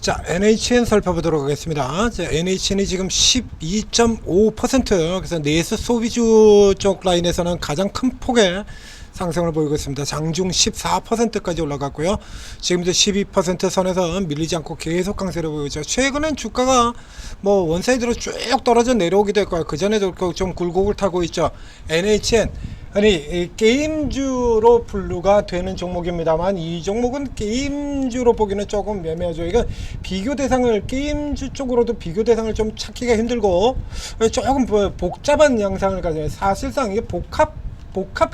자, NHN 살펴보도록 하겠습니다. 자, NHN이 지금 12.5%, 그래서 내수 소비주 쪽 라인에서는 가장 큰 폭의 상승을 보이고 있습니다. 장중 14%까지 올라갔고요. 지금도 12% 선에서 밀리지 않고 계속 강세를 보이고 있죠. 최근엔 주가가 뭐 원사이드로 쭉 떨어져 내려오기도 했고요. 그 전에도 좀 굴곡을 타고 있죠. NHN 아니 게임주로 분류가 되는 종목입니다만 이 종목은 게임주로 보기는 조금 애매하죠. 이건 비교 대상을 게임주 쪽으로도 비교 대상을 좀 찾기가 힘들고 조금 복잡한 양상을 가져요. 사실상 이게 복합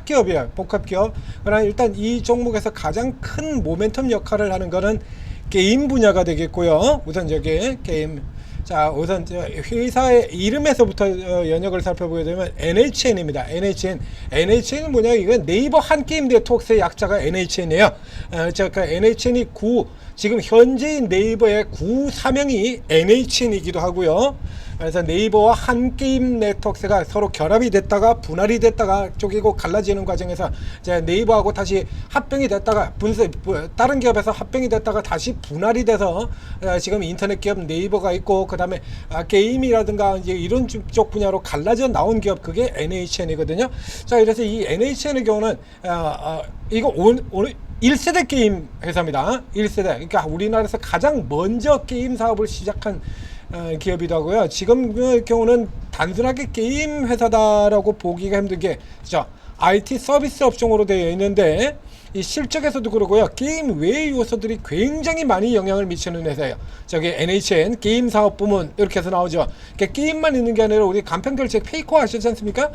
기업이에요. 복합 기업. 그러나 일단 이 종목에서 가장 큰 모멘텀 역할을 하는 거는 게임 분야가 되겠고요. 우선 저기 게임. 자, 우선 회사의 이름에서부터 연역을 살펴보게 되면 NHN입니다. NHN은 뭐냐? 이건 네이버 한 게임 네트워크의 약자가 NHN이에요. 그 NHN이 지금 현재인 네이버의 사명이 NHN이기도 하고요. 그래서 네이버와 한 게임 네트워크가 서로 결합이 됐다가 분할이 됐다가 쪼개고 갈라지는 과정에서 이제 네이버하고 다시 합병이 됐다가 다른 기업에서 합병이 됐다가 다시 분할이 돼서 지금 인터넷 기업 네이버가 있고 그 다음에 게임이라든가 이제 이런 쪽 분야로 갈라져 나온 기업 그게 NHN이거든요. 자, 그래서 이 NHN의 경우는 이거 오늘 1세대 게임 회사입니다. 1세대. 그러니까 우리나라에서 가장 먼저 게임 사업을 시작한 기업이기도 하고요. 지금 경우는 단순하게 게임 회사다라고 보기가 힘든 게 그죠? IT 서비스 업종으로 되어 있는데 이 실적에서도 그러고요. 게임 외의 요소들이 굉장히 많이 영향을 미치는 회사예요. 저기 NHN 게임 사업 부문 이렇게 해서 나오죠. 그러니까 게임만 있는 게 아니라 우리 간편 결제 페이코 아시지 않습니까?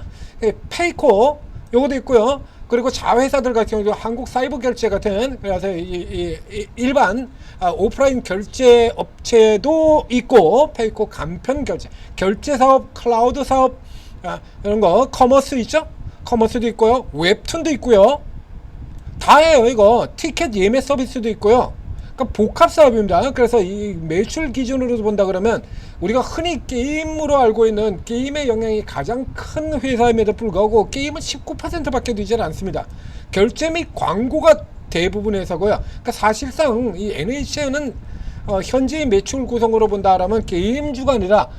페이코 요것도 있고요. 그리고 자회사들 같은 경우도 한국 사이버 결제 같은 그래서 일반 오프라인 결제 업체도 있고 페이코 간편 결제 사업, 클라우드 사업 이런 거 커머스 있죠? 커머스도 있고요. 웹툰도 있고요. 다 해요. 이거 티켓 예매 서비스도 있고요. 그러니까 복합 사업입니다. 그래서 이 매출 기준으로 본다 그러면 우리가 흔히 게임으로 알고 있는 게임의 영향이 가장 큰 회사임에도 불구하고 게임은 19%밖에 되지 않습니다. 결제 및 광고가 대부분 회사고요. 그러니까 사실상 이 NHN은 현재의 매출 구성으로 본다라면 게임주가 아니라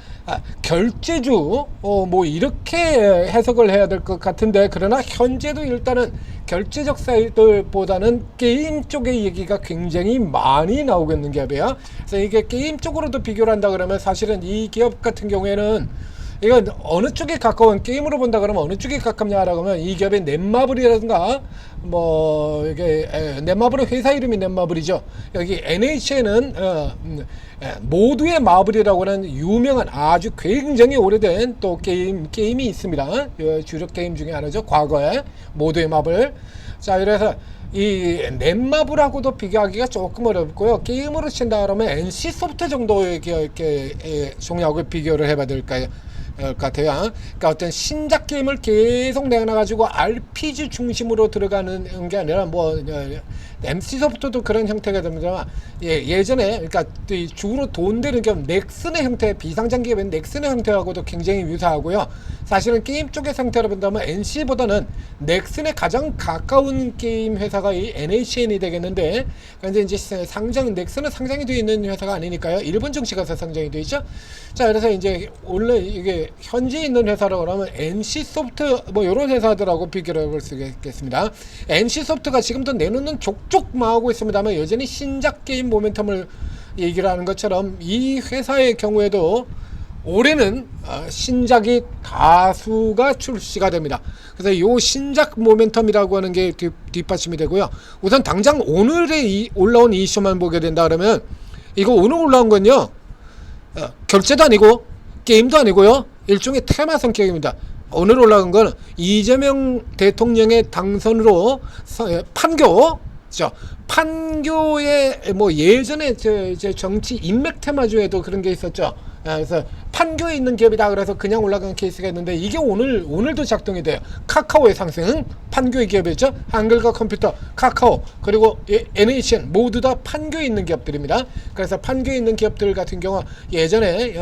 결제주 뭐 이렇게 해석을 해야 될 것 같은데 그러나 현재도 일단은 결제적 사이트보다는 게임 쪽의 얘기가 굉장히 많이 나오고 있는 기업이에요. 그래서 이게 게임 쪽으로도 비교를 한다 그러면 사실은 이 기업 같은 경우에는 이건 어느 쪽에 가까운 게임으로 본다 그러면 어느 쪽에 가깝냐라고 하면 이 기업의 넷마블이라든가 뭐 이게 넷마블은 회사 이름이 넷마블이죠. 여기 NHN은 모두의 마블이라고 하는 유명한 아주 굉장히 오래된 또 게임이 있습니다. 주력 게임 중에 하나죠. 과거에 모두의 마블. 자, 그래서 이 넷마블하고도 비교하기가 조금 어렵고요. 게임으로 친다 그러면 NC소프트 정도의 이렇게 종류하고 비교를 해봐야 될까요? 같아요. 그러니까 어떤 신작 게임을 계속 내놔가지고 RPG 중심으로 들어가는 게 아니라 뭐 MC소프트도 그런 형태가 됩니다. 예전에 그러니까 주로 돈 되는 기업 넥슨의 형태, 비상장 기업인 넥슨의 형태하고도 굉장히 유사하고요. 사실은 게임 쪽의 상태로 본다면 NC보다는 넥슨에 가장 가까운 게임 회사가 이 NHN이 되겠는데, 근데 이제 넥슨은 상장이 되어 있는 회사가 아니니까요. 일본 증시 가서 상장이 되어 있죠. 자, 그래서 이제 원래 이게 현재 있는 회사라고 하면 NC소프트 뭐 이런 회사들하고 비교를 해볼 수 있겠습니다. NC소프트가 지금도 내놓는 족족 망하고 있습니다만 여전히 신작 게임 모멘텀을 얘기를 하는 것처럼 이 회사의 경우에도 올해는 신작이 다수가 출시가 됩니다. 그래서 이 신작 모멘텀이라고 하는 게 뒷받침이 되고요. 우선 당장 오늘에 올라온 이슈만 보게 된다 그러면 이거 오늘 올라온 건요, 결제도 아니고 게임도 아니고요, 일종의 테마 성격입니다. 오늘 올라온 건 이재명 대통령의 당선으로 판교의 뭐 예전에 제 정치 인맥 테마주에도 그런 게 있었죠. 그래서 판교에 있는 기업이다 그래서 그냥 올라간 케이스가 있는데 이게 오늘도 작동이 돼요. 카카오의 상승, 판교의 기업이었죠. 한글과 컴퓨터, 카카오, 그리고 NHN 모두 다 판교에 있는 기업들입니다. 그래서 판교에 있는 기업들 같은 경우 예전에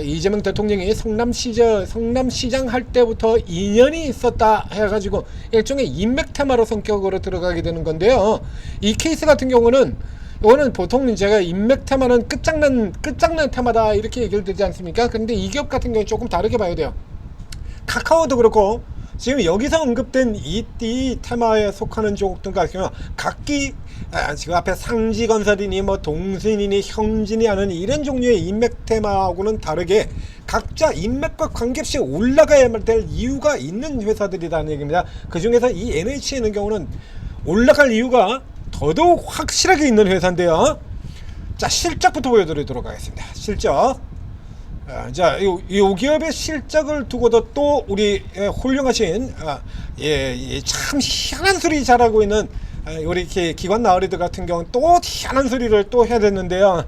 이재명 대통령이 성남시장 할 때부터 인연이 있었다 해가지고 일종의 인맥 테마로 성격으로 들어가게 되는 건데요. 이 케이스 같은 경우는 이거는 보통 제가 인맥 테마는 끝장난 테마다 이렇게 얘기를 드리지 않습니까? 근데 이 기업 같은 경우는 조금 다르게 봐야 돼요. 카카오도 그렇고 지금 여기서 언급된 이 테마에 속하는 종목들 같은 경우 각기 지금 앞에 상지건설이니 뭐 동신이니 형진이 하는 이런 종류의 인맥 테마하고는 다르게 각자 인맥과 관계없이 올라가야 될 이유가 있는 회사들이라는 얘기입니다. 그 중에서 이 NHN의 경우는 올라갈 이유가 더더욱 확실하게 있는 회사인데요. 자, 실적부터 보여드리도록 하겠습니다. 실적. 자, 이 기업의 실적을 두고도 또 우리 훌륭하신 참 희한한 소리 잘하고 있는 우리 기관 나으리들 같은 경우는 또 희한한 소리를 또 해야 됐는데요.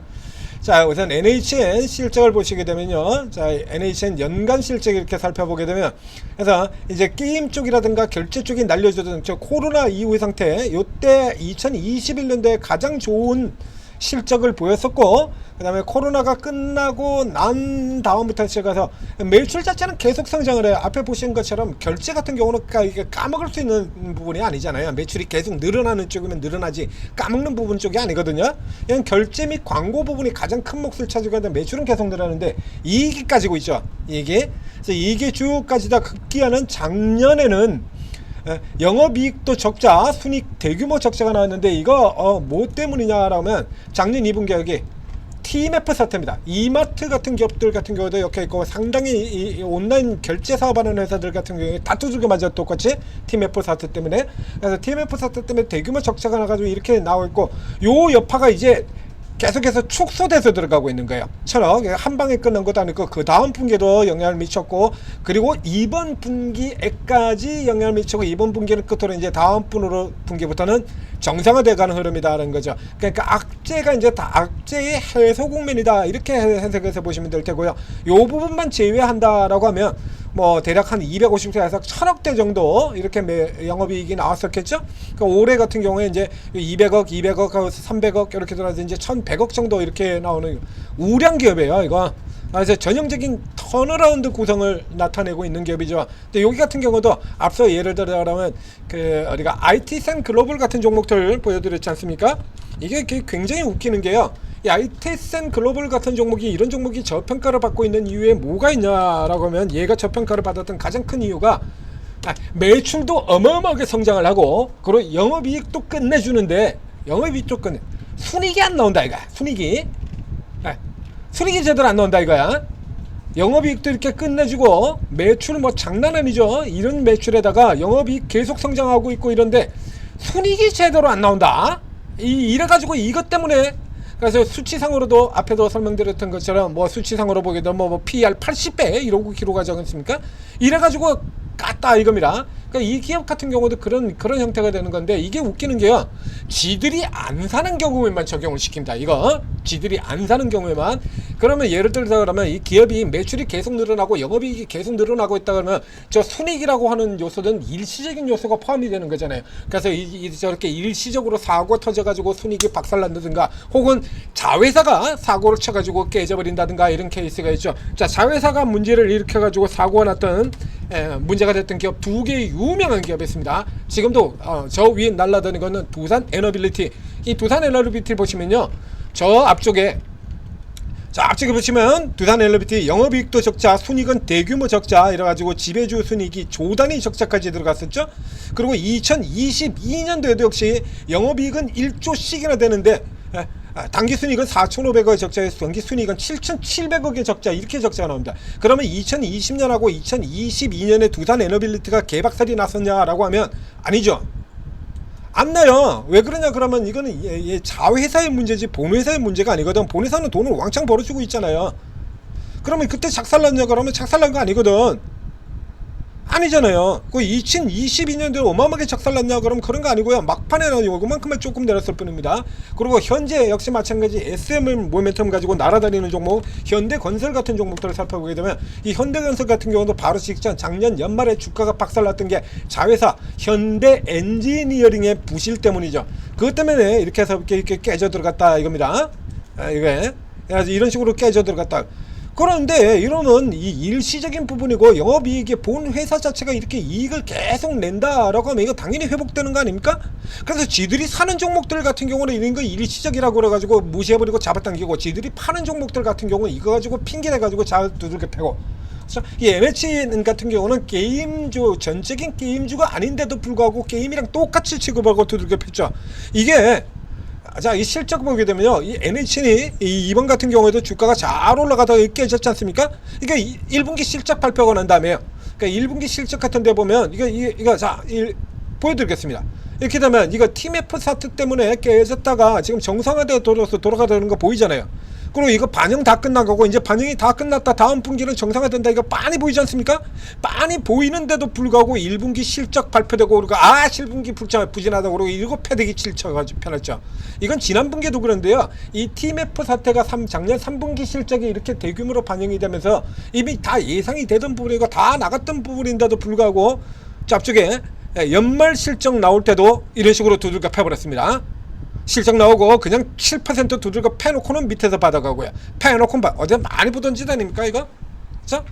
자, 우선 NHN 실적을 보시게 되면요. 자, NHN 연간 실적 이렇게 살펴보게 되면, 그래서 이제 게임 쪽이라든가 결제 쪽이 날려주던 저 코로나 이후의 상태, 요때 2021년도에 가장 좋은 실적을 보였었고, 그 다음에 코로나가 끝나고 난 다음부터 시작해서 매출 자체는 계속 성장을 해요. 앞에 보신 것처럼 결제 같은 경우는 이게 까먹을 수 있는 부분이 아니잖아요. 매출이 계속 늘어나는 쪽이면 늘어나지 까먹는 부분 쪽이 아니거든요. 그냥 결제 및 광고 부분이 가장 큰 몫을 차지하고 있는데 매출은 계속 늘어나는데 이익이 까지고 있죠. 그래서 이게 쭉 다 급기야는 작년에는 영업이익도 적자, 순이익 대규모 적자가 나왔는데 이거 뭐 때문이냐라면 작년 2분기 여기 TMF 사태입니다. 이마트 같은 기업들 같은 경우도 이렇게 있고 상당히 이 온라인 결제 사업하는 회사들 같은 경우에 다 두들겨 맞아 똑같이 TMF 사태 때문에. 그래서 TMF 사태 때문에 대규모 적자가 나가지고 이렇게 나오고 있고 요 여파가 이제 계속해서 축소돼서 들어가고 있는 거예요. 처럼 한 방에 끝난 것도 아니고 그 다음 분기에도 영향을 미쳤고, 그리고 이번 분기에까지 영향을 미치고 이번 분기를 끝으로 이제 다음 분기부터는 정상화돼가는 흐름이다라는 거죠. 그러니까 악재가 이제 다 악재의 해소 국면이다 이렇게 해석해서 보시면 될 테고요. 요 부분만 제외한다라고 하면 뭐 대략 한 250에서 1000억대 정도 이렇게 영업이익이 나왔었겠죠. 그러니까 올해 같은 경우에 이제 200억, 300억 이렇게 들어서 이제 1100억 정도 이렇게 나오는 우량 기업이에요, 이거. 그래서 전형적인 턴어라운드 구성을 나타내고 있는 기업이죠. 근데 여기 같은 경우도 앞서 예를 들어라면 우리가 IT센 글로벌 같은 종목들 보여드렸지 않습니까? 이게 굉장히 웃기는 게요. 이 IT센 글로벌 같은 종목이 이런 종목이 저평가를 받고 있는 이유에 뭐가 있냐라고 하면 얘가 저평가를 받았던 가장 큰 이유가 매출도 어마어마하게 성장을 하고 그리고 영업이익도 끝내주는데 순이익이 안 나온다 이거야. 순이익이 제대로 안 나온다 이거야. 영업이익도 이렇게 끝내주고 매출 뭐 장난 아니죠. 이런 매출에다가 영업이익 계속 성장하고 있고 이런데 순이익이 제대로 안 나온다. 이래가지고 이것 때문에 그래서 수치상으로도 앞에도 설명드렸던 것처럼 뭐 수치상으로 보게 되면 뭐 PER 80배 이러고 기록하지 않습니까? 이래가지고 깠다 이겁니다. 그러니까 이 기업 같은 경우도 그런 형태가 되는 건데 이게 웃기는 게요. 지들이 안 사는 경우에만 적용을 시킵니다. 이거 지들이 안 사는 경우에만. 그러면 예를 들어서 그러면 이 기업이 매출이 계속 늘어나고 영업이익이 계속 늘어나고 있다 그러면 저 순이익이라고 하는 요소는 일시적인 요소가 포함이 되는 거잖아요. 그래서 저렇게 일시적으로 사고가 터져가지고 순이익이 박살난다든가 혹은 자회사가 사고를 쳐가지고 깨져버린다든가 이런 케이스가 있죠. 자, 자회사가 문제를 일으켜가지고 사고가 났던 문제가 됐던 기업 두 개의 유명한 기업이 있습니다. 지금도 저 위에 날라다니는 거는 두산 에너빌리티. 이 두산 에너빌리티 보시면요, 저 앞쪽에 보시면 두산 에너빌리티 영업이익도 적자, 순이익은 대규모 적자 이래가지고 지배주 순이익이 조단위 적자까지 들어갔었죠. 그리고 2022년도에도 역시 영업이익은 1조씩이나 되는데 당기순이익은 4,500억의 적자에서 당기순이익은 7,700억의 적자, 이렇게 적자가 나옵니다. 그러면 2020년하고 2022년에 두산 에너빌리티가 개박살이 났었냐라고 하면 아니죠. 안 나요. 왜 그러냐 그러면 이거는 자회사의 문제지 본회사의 문제가 아니거든. 본회사는 돈을 왕창 벌어주고 있잖아요. 그러면 그때 작살났냐 그러면 작살난 거 아니거든. 아니잖아요. 그 2022년도에 어마어마하게 작살났냐 그러면 그런 거 아니고요. 막판에는 요만큼만 조금 내렸을 뿐입니다. 그리고 현재 역시 마찬가지 SM 모멘텀 가지고 날아다니는 종목 현대건설 같은 종목들을 살펴보게 되면 이 현대건설 같은 경우도 바로 직전 작년 연말에 주가가 박살났던 게 자회사 현대엔지니어링의 부실 때문이죠. 그것 때문에 이렇게 해서 이렇게 깨져 들어갔다 이겁니다. 이게 그래서 이런 식으로 깨져 들어갔다. 그런데 이러면 이 일시적인 부분이고 영업이익의 본 회사 자체가 이렇게 이익을 계속 낸다라고 하면 이거 당연히 회복되는 거 아닙니까? 그래서 지들이 사는 종목들 같은 경우는 이런 거 일시적이라고 그래가지고 무시해버리고 잡아당기고, 지들이 파는 종목들 같은 경우는 이거 가지고 핑계대가지고 잘 두들겨 패고. 이 MH 같은 경우는 게임주, 전적인 게임주가 아닌데도 불구하고 게임이랑 똑같이 취급하고 두들겨 팼죠. 이게 자, 이 실적 보게 되면요, 이 NHN이 이번 같은 경우에도 주가가 잘 올라가다가 깨졌지 않습니까? 이게 1분기 실적 발표가 난 다음에요. 그러니까 1분기 실적 같은 데 보면 이거 자, 보여드리겠습니다. 이렇게 되면 이거 TMF 사태 때문에 깨졌다가 지금 정상화되어 돌아가는 거 보이잖아요. 그리고 이거 반영 다 끝나가고 이제 반영이 다 끝났다, 다음 분기는 정상화된다, 이거 빤히 보이지 않습니까? 빤히 보이는데도 불구하고 1분기 실적 발표되고, 그러고 실분기 부진하다고 그러고 이러고 패대기 칠쳐가지고 펴놨죠. 이건 지난 분기도 그런데요, 이 TMF 사태가 작년 3분기 실적이 이렇게 대규모로 반영이 되면서 이미 다 예상이 되던 부분이고 다 나갔던 부분인데도 불구하고 앞쪽에 연말 실적 나올 때도 이런 식으로 두들겨 패버렸습니다. 실적 나오고 그냥 7% 두들겨 패놓고는 밑에서 받아가고요. 패놓고 어제 많이 보던 짓 아닙니까 이거? 자,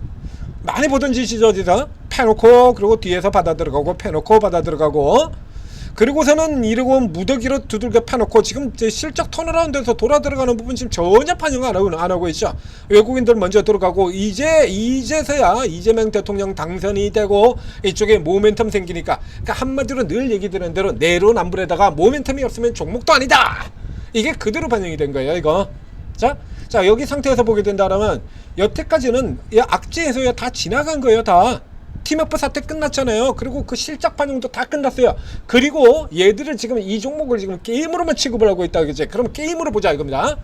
많이 보던 짓이죠. 어디서 패놓고 그리고 뒤에서 받아 들어가고 패놓고 받아 들어가고, 그리고서는 이러고 무더기로 두들겨 패놓고 지금 실적 턴어라운드에서 돌아 들어가는 부분 지금 전혀 반영 안 하고 있죠. 외국인들 먼저 들어가고 이제서야 이재명 대통령 당선이 되고 이쪽에 모멘텀 생기니까, 그러니까 한마디로 늘 얘기 드리는 대로 내로남불에다가 모멘텀이 없으면 종목도 아니다, 이게 그대로 반영이 된 거예요 이거. 자 여기 상태에서 보게 된다면 여태까지는 악재 해소야 다 지나간 거예요. 다 TMF 사태 끝났잖아요. 그리고 그 실적 반영도 다 끝났어요. 그리고 얘들을 지금 이 종목을 지금 게임으로만 취급을 하고 있다, 그지? 그럼 게임으로 보자 이겁니다.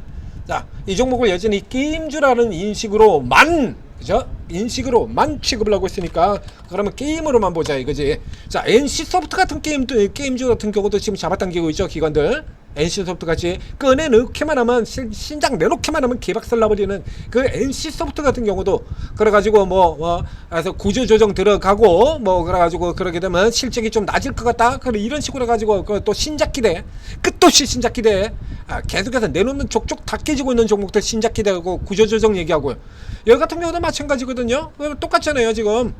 자, 이 종목을 여전히 게임주라는 인식으로만, 그죠? 인식으로만 취급을 하고 있으니까 그러면 게임으로만 보자 이거지. 자, NC소프트 같은 게임주 같은 경우도 지금 잡아당기고 있죠, 기관들. NC소프트 같이 꺼내놓기만 하면, 신작 내놓기만 하면 개박살 나버리는 그 NC소프트 같은 경우도 그래가지고 그래서 구조조정 들어가고 그래가지고 그러게 되면 실적이 좀 낮을 것 같다, 그래 이런 식으로 해가지고 또 신작 기대, 끝도 없이 신작 기대, 계속해서 내놓는 족족 다 깨지고 있는 종목들 신작 기대하고 구조조정 얘기하고요. 여기 같은 경우도 마찬가지거든요. 똑같잖아요 지금.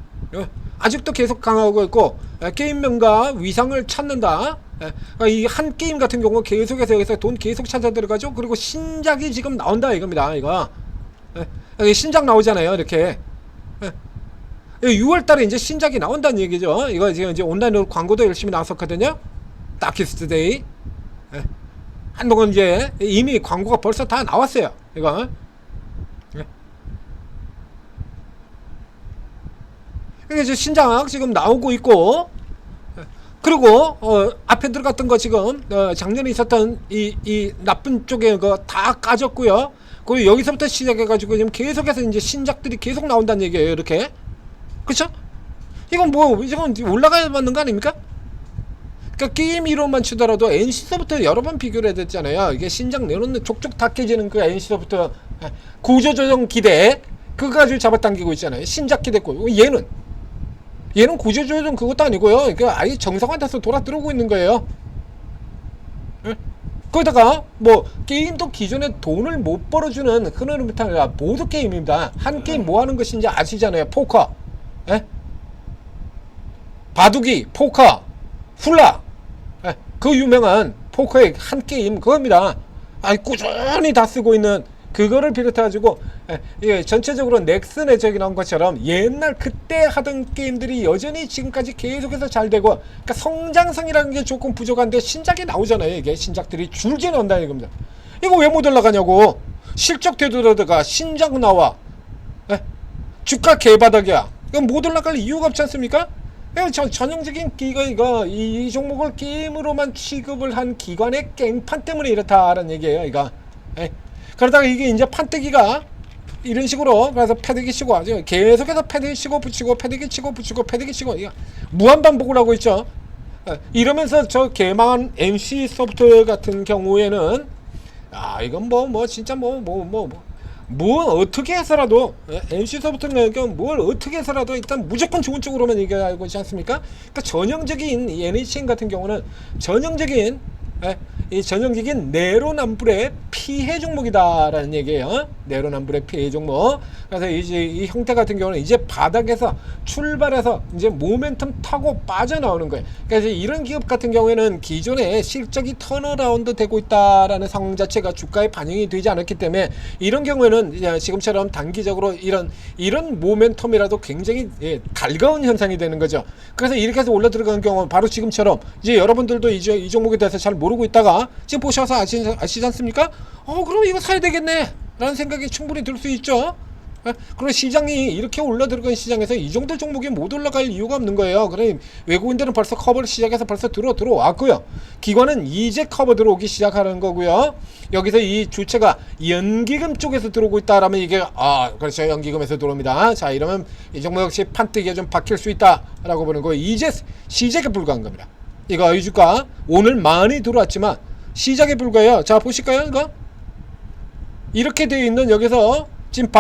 아직도 계속 강하고 있고, 게임명과 위상을 찾는다. 이 한 게임 같은 경우 계속해서 여기서 돈 계속 찾아 들어가죠. 그리고 신작이 지금 나온다 이겁니다 이거. 신작 나오잖아요 이렇게. 6월달에 이제 신작이 나온다는 얘기죠. 이거 지금 이제 온라인으로 광고도 열심히 나왔었거든요. 다키스트데이. 한동안 이제 이미 광고가 벌써 다 나왔어요 이거. 이게 이제 신작 지금 나오고 있고, 그리고 앞에 들어갔던 거 지금 작년에 있었던 이 나쁜 쪽에 거 다 까졌고요. 그리고 여기서부터 시작해가지고 지금 계속해서 이제 신작들이 계속 나온다는 얘기예요 이렇게. 그쵸? 이건 이건 올라가야 맞는 거 아닙니까? 그러니까 게임 이론만 치더라도 NC소프트 여러 번 비교를 해야 됐잖아요. 이게 신작 내놓는 족족 다 깨지는 그 NC소프트 구조조정 기대, 그거 가지고 잡아당기고 있잖아요. 신작 기대고, 얘는 구조조정 그것도 아니고요. 그러니까 아예 정상화돼서 돌아 들어오고 있는 거예요. 거기다가 게임도 기존에 돈을 못 벌어주는 흐름이 아니라 보드 게임입니다. 한 게임 뭐 하는 것인지 아시잖아요. 포커, 바둑이, 포커, 훌라, 그 유명한 포커의 한 게임 그겁니다. 꾸준히 다 쓰고 있는 그거를 비롯해가지고 전체적으로 넥슨에 저기 나온 것처럼 옛날 그때 하던 게임들이 여전히 지금까지 계속해서 잘 되고, 그러니까 성장성이라는 게 조금 부족한데 신작이 나오잖아요. 이게 신작들이 줄지 나온다는 얘기입니다. 이거 왜 못 올라가냐고. 실적 되돌아다가 신작 나와, 주가 개바닥이야. 이건 못 올라갈 이유가 없지 않습니까? 전형적인 이 종목을 게임으로만 취급을 한 기관의 깽판 때문에 이렇다라는 얘기예요 이거. 그러다가 이게 이제 판때기가 이런 식으로, 그래서 패대기 치고 계속해서 패대기 치고 붙이고 패대기 치고 붙이고 패대기 치고, 이거 무한 반복을 하고 있죠. 이러면서 저 개망한 NC소프트 같은 경우에는 이건 진짜 어떻게 해서라도 NC소프트는 뭘 어떻게 해서라도 일단 무조건 좋은 쪽으로만 얘기하고 있지 않습니까? 그러니까 전형적인 NHN 같은 경우는 전형적인 내로남불의 피해 종목이다라는 얘기예요. 내로남불의 피해 종목. 그래서 이제 이 형태 같은 경우는 이제 바닥에서 출발해서 이제 모멘텀 타고 빠져나오는 거예요. 그래서 이런 기업 같은 경우에는 기존에 실적이 턴어라운드 되고 있다라는 상황 자체가 주가에 반영이 되지 않았기 때문에 이런 경우에는 지금처럼 단기적으로 이런 모멘텀이라도 굉장히 달가운 현상이 되는 거죠. 그래서 이렇게 해서 올라 들어가는 경우는 바로 지금처럼 이제 여러분들도 이 종목에 대해서 잘 모르고 있다가 지금 보셔서 아시지 않습니까? 그럼 이거 사야 되겠네 라는 생각이 충분히 들 수 있죠. 그럼 시장이 이렇게 올라 들어간 시장에서 이 정도 종목이 못 올라갈 이유가 없는 거예요. 그럼 외국인들은 벌써 커버를 시작해서 벌써 들어왔고요. 기관은 이제 커버 들어오기 시작하는 거고요. 여기서 이 주체가 연기금 쪽에서 들어오고 있다라면 이게 그렇죠, 연기금에서 들어옵니다. 자, 이러면 이 종목 역시 판때기가 좀 박힐 수 있다라고 보는 거예요. 이제 시작에 불과한 겁니다. 이거 이 주가 오늘 많이 들어왔지만 시작에 불과해요. 자, 보실까요? 이거 이렇게 되어 있는 여기서 지금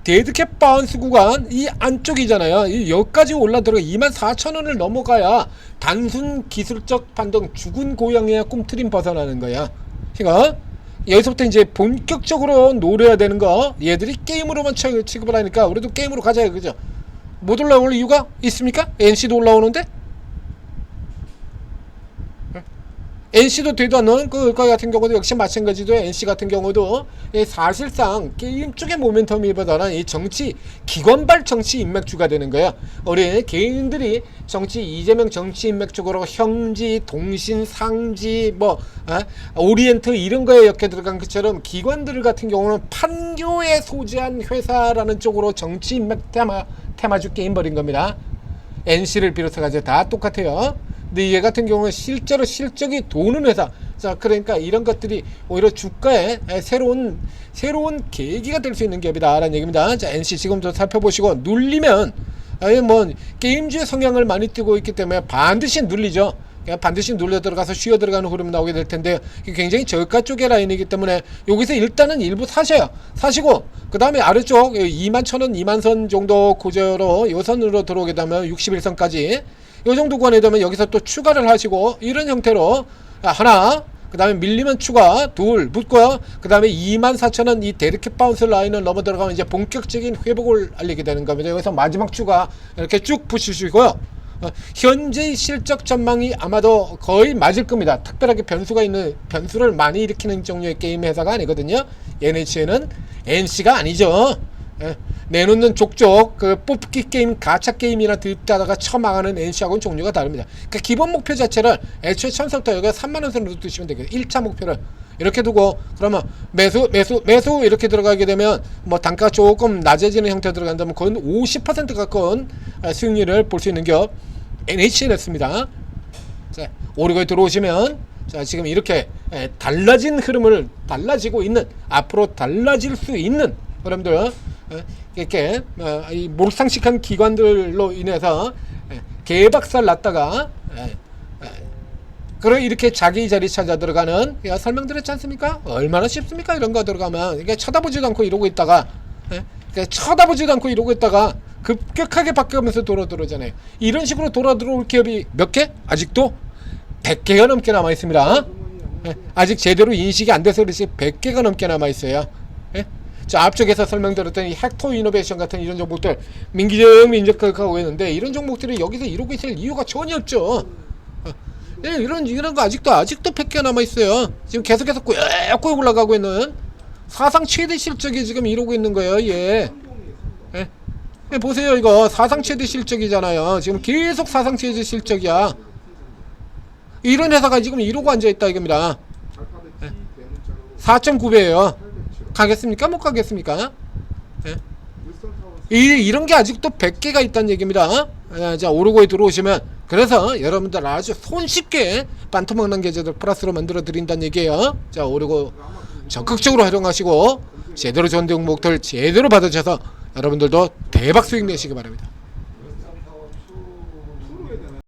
데드캣 바운스 구간 이 안쪽이잖아요. 여기까지 올라 들어가 24,000원을 넘어가야 단순 기술적 반등 죽은 고양이야 꿈틀임 벗어나는 거야. 그러니까 여기서부터 이제 본격적으로 노려야 되는 거, 얘들이 게임으로만 취급을 하니까 우리도 게임으로 가자, 그죠? 못 올라올 이유가 있습니까? NC도 올라오는데? NC도 되도 않는 그 같은 경우도 역시 마찬가지로 NC 같은 경우도 사실상 게임 쪽의 모멘텀이보다는 이 정치 기관발 정치 인맥주가 되는 거야. 우리 개인들이 정치 이재명 정치 인맥 쪽으로 형지, 동신, 상지, 오리엔트 이런 거에 엮여 들어간 것처럼 기관들 같은 경우는 판교에 소재한 회사라는 쪽으로 정치 인맥 테마주 게임 벌인 겁니다. NC를 비롯해 가지고 다 똑같아요. 근데 얘 같은 경우는 실제로 실적이 도는 회사. 자, 그러니까 이런 것들이 오히려 주가에 새로운 계기가 될 수 있는 기업이다라는 얘기입니다. 자, NC 지금부터 살펴보시고 눌리면 게임주의 성향을 많이 띠고 있기 때문에 반드시 눌리죠. 반드시 눌려 들어가서 쉬어 들어가는 흐름이 나오게 될 텐데 굉장히 저가 쪽의 라인이기 때문에 여기서 일단은 일부 사시고 그 다음에 아래쪽 21,000원 2만선 정도 구조로 요선으로 들어오게 되면 61선까지 요 정도 구간에 되면 여기서 또 추가를 하시고 이런 형태로 하나, 그 다음에 밀리면 추가 둘 붙고요. 그 다음에 24,000원 이 데드캣 바운스 라인을 넘어 들어가면 이제 본격적인 회복을 알리게 되는 겁니다. 여기서 마지막 추가 이렇게 쭉 붙이시고요. 현재의 실적 전망이 아마도 거의 맞을 겁니다. 특별하게 변수를 많이 일으키는 종류의 게임 회사가 아니거든요. NH는 NC가 아니죠. 내놓는 족족 뽑기 게임, 가챠 게임이나 듭다다가 처망하는 NC하고는 종류가 다릅니다. 그러니까 기본 목표 자체를 애초에 처음부터 여기가 3만원 선으로 두시면 되겠죠. 1차 목표를 이렇게 두고 그러면 매수 이렇게 들어가게 되면 단가가 조금 낮아지는 형태로 들어간다면 거의 50% 가까운 수익률을 볼 수 있는 기업 NHN였습니다. 자, 오리고에 들어오시면 자, 지금 이렇게 달라지고 있는, 앞으로 달라질 수 있는 여러분들 이렇게 이 몰상식한 기관들로 인해서 개박살 났다가 그래 이렇게 자기 자리 찾아 들어가는 설명드렸지 않습니까? 얼마나 쉽습니까? 이런 거 들어가면 이게 쳐다보지도 않고 이러고 있다가 급격하게 바뀌면서 들어오잖아요. 이런 식으로 들어올 기업이 몇 개? 아직도 100개가 넘게 남아 있습니다. 아직 제대로 인식이 안 돼서 그렇지 100개가 넘게 남아 있어요. 자, 앞쪽에서 설명드렸던 이 헥토 이노베이션 같은 이런 종목들 민적하고 있는데 이런 종목들이 여기서 이러고 있을 이유가 전혀 없죠. 이런 거 아직도 100개 남아 있어요. 지금 계속해서 꾸역꾸역 올라가고 있는 사상 최대 실적이 지금 이러고 있는 거예요. 보세요, 이거 사상 최대 실적이잖아요. 지금 계속 사상 최대 실적이야. 이런 회사가 지금 이러고 앉아 있다 이겁니다. 4.9배예요. 가겠습니까? 못 가겠습니까? 이런 게 아직도 100개가 있다는 얘기입니다. 자, 오르고에 들어오시면 그래서 여러분들 아주 손쉽게 반토막난 계좌들 플러스로 만들어 드린다는 얘기예요. 자, 오르고 적극적으로 활용하시고 제대로 좋은 종목들 제대로 받으셔서 여러분들도 대박 수익 내시기 바랍니다.